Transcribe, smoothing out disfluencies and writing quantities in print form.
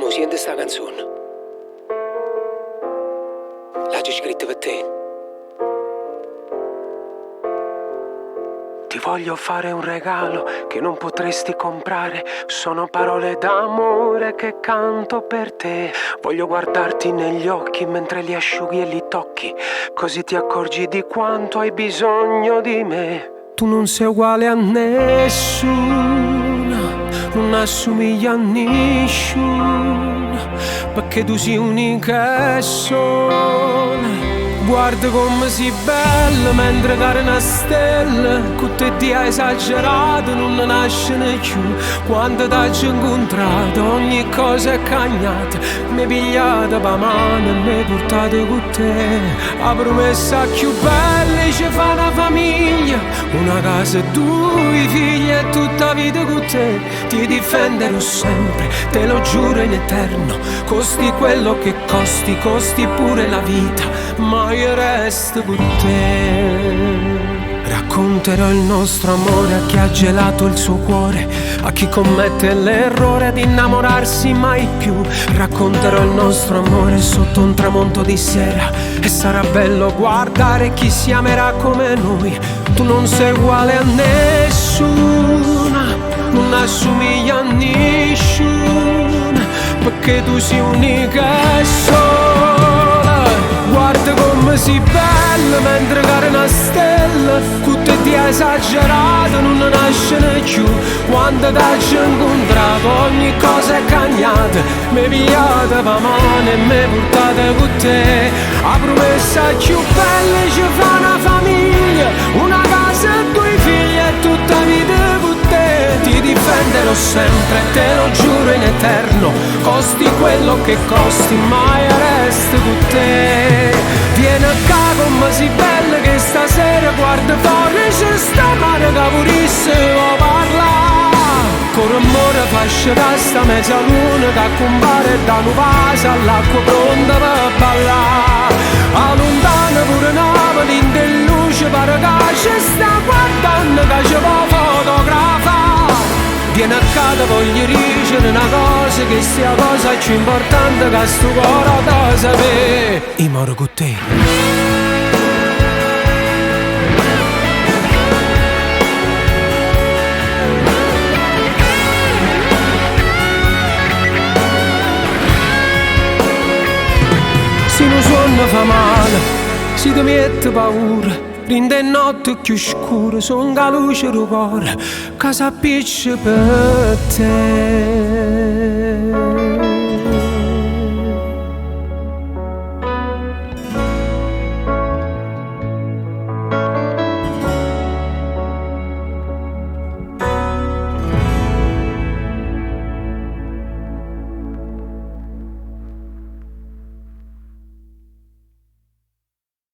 musica di sta canzone l'ha già scritta per te. Ti voglio fare un regalo che non potresti comprare. Sono parole d'amore che canto per te. Voglio guardarti negli occhi mentre li asciughi e li tocchi, così ti accorgi di quanto hai bisogno di me. Tu non sei uguale a nessuno, non assomigli a nessuno, perché tu sei unica e sola. Guarda come sei bella mentre cade una stella, con te ti hai esagerato, non nasce né più. Quando t'hai incontrato ogni cosa è cagnata, mi pigliata pa mano e mi portata con te. La promessa più bella ci fa una famiglia, una casa e due figli e tutta vita con te. Ti difenderò sempre, te lo giuro in eterno, costi quello che costi, costi pure la vita, ma io resto con te. Racconterò il nostro amore a chi ha gelato il suo cuore, a chi commette l'errore di innamorarsi mai più. Racconterò il nostro amore sotto un tramonto di sera, e sarà bello guardare chi si amerà come noi. Tu non sei uguale a nessuna, non assomigli a nessuno, perché tu sei unica e sola. Guarda come sei bella mentre cade una stella, con te ti hai esagerato, non nasce né più. Quando t'hai incontrato ogni cosa è cagnata, mi pigliata pa mano e mi portata con te. La promessa più bella ci fa una famiglia, una casa e due figli e tutta vita con te. Ti difenderò sempre, te lo giuro in eterno, costi quello che costi, mai resto con te. Vieni a casa come sei bella che stasera guarda fuori, c'è sta mano che vorrissimo parlare. Con amore fascia da sta mezza luna che compare da un vaso all'acqua pronta per ballare. A lontano pure nave di luce pare che ci sta guardando, che ci può fotografare. Vieni a casa, voglio dicere una cosa, che sia cosa più importante che sto cuore da sapere. Io moro con te. Se lo suono fa male, si ti mette paura, rinde notte più scura, son che luce del cuore, che s'appiccia per te.